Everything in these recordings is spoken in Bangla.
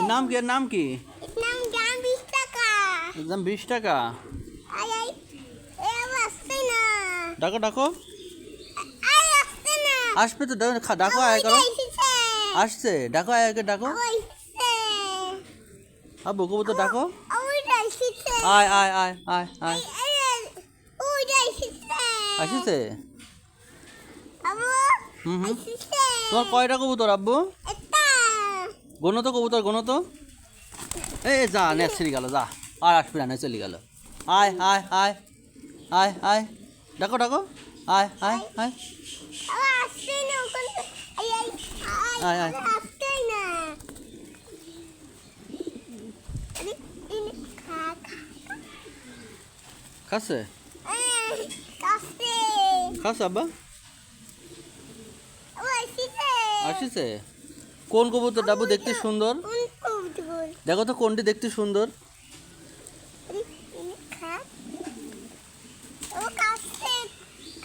নাম কি নাম কি? নাম দাম 20 টাকা। দাম 20 টাকা। আই আই এ আসছে না। ডাকো ডাকো। আই আসছে না। আসবে তো ডাকো আয় করো। আসছে ডাকো আয় আগে ডাকো। আব্বু কবুতর ডাকো। আয় আয় আয় আয় আয়। আসিছে? হুম হুম। তোমার কয়টা কবুতর আব্বু? গোনো তো কবুতর গোনো তো। এই যা নেট ছিঁড়ে গেল যা। আর আসবি না চলে গেল। আয় আয় আয় আয় আয় ডাকো ডাকো। আয় আয় আয় আয় আয়। খাচ্ছে? খাচ্ছে আব্বা? আসিছে? কোন কবুতর ডাবু দেখতে সুন্দর? দেখো তো কোনটি দেখতে সুন্দর?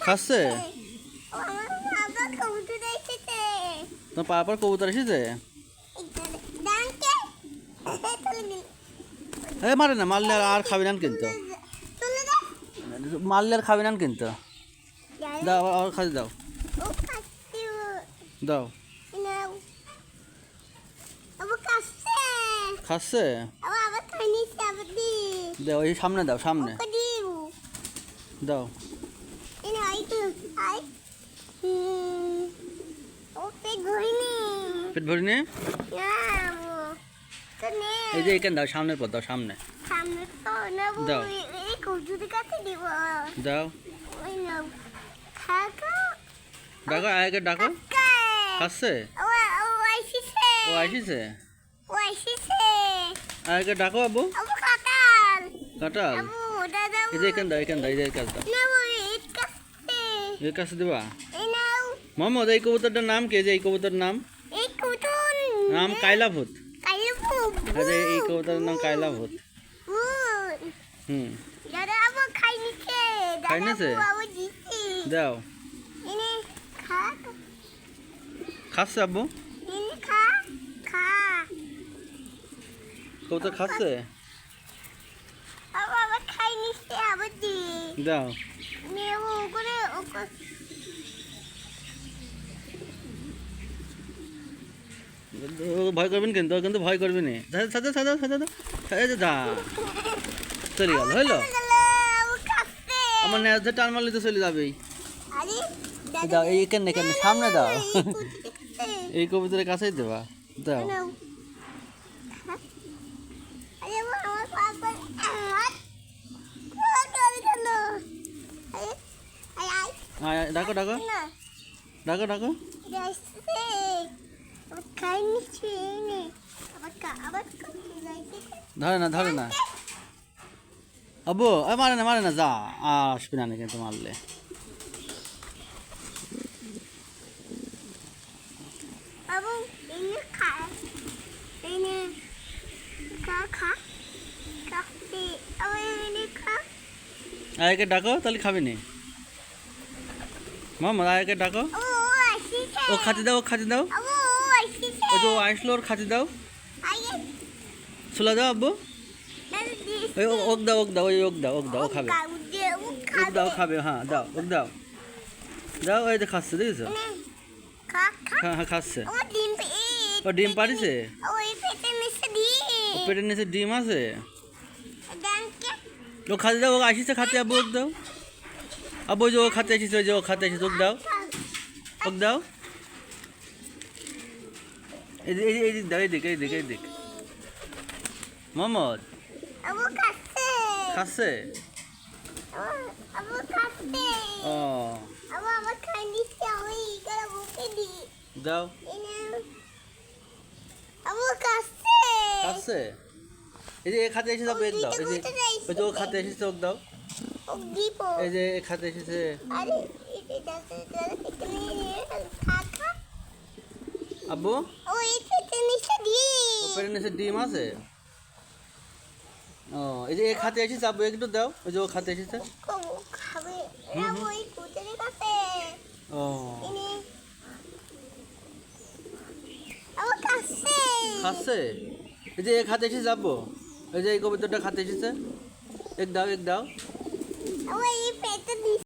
খাচ্ছে? তোমার পাপার কবুতর এসেছে? এই মারে না, মারলে আর খাবি না কিন্তু। মারলে আর খাবি না কিন্তু। দাও আর খাতে দাও। দাও। খাচ্ছে? দাও এই সামনে দাও সামনে। দাও। পেট ভরিনি? এই যে এখানে দাও সামনের পর দাও সামনে। দাও। দাও। ডাকো আগে ডাকো। খাচ্ছে? ও আসিছে? আগে ডাকো আব্বু। কাঁঠাল? এই যে এখানে দাও এখানে দাও এই যে কাছে দাও। এর কাছে দেবা? মোহাম্মদ এই কবুতরটার নাম কি? যে এই কবুতর নাম? নাম কায়লাভূত। আরে এই কবুতরের নাম কায়লাভূত। হুম। খাই নিছে? দাও। খাচ্ছে আব্বু? কবুতর খাচ্ছে? দাও। ভয় করবেন কিন্তু কিন্তু ভয় করবি না। সাদা সাদা সাদা যা চলে গেল হইলো। আমার নেজে টান মারলে তো চলে যাবেই। দাও এইখানে এখানে সামনে দাও। এই কবুতরের কাছেই দেবা। দাও। ডাকো ডাকো ডাকো ডাকো। ধরে না ধরে না আব্বু। মারে না যা আসবি না কিন্তু মারলে। আয়কে ডাকো তাহলে খাবি নি। মামা আয়কে ডাকো। ও খাতে দাও ও খাতে দাও। ওই যে ও আসলো ওর খাতে দাও। ছোলা দাও আব্বু। ওই ওক দাও ওক দাও ওই ওক দাও ও খাবে। ওক দাও খাবে হ্যাঁ দাও ওক দাও। দাও ওই যে খাচ্ছে দেখেছো? হ্যাঁ হ্যাঁ খাচ্ছে। ও ডিম পাড়িছে? পেটের নিচে ডিম আছে? ও খাতে দাও ও আসিছে খাতে আব্বু ওক দাও। আব্বু যে ও খাতে আসিছে ওই যে ও খাতে আসিছে ওক দাও ওক দাও। এই দিক দাও এইদিক এইদিক এইদিক। মোহাম্মদ খাচ্ছে? ও দাও। খাচ্ছে? এই যে খাতে এসে দাও এক দাও। এই যে ওই যে ও খাতে এসেছে ওক দাও। এই যে খাতে এসেছে। আব্বু পেটের নিচে ডিম আছে? ও এই যে খাতে এসেছে আব্বু একটু দাও। ওই যে ও খাতে এসেছে। ও খাচ্ছে? এই যে এক হাতে এসে যাবো, এই যে এই কবুতরটা খাতে এসেছে, এক দাও এক দাও। আবার এই পেটে দিস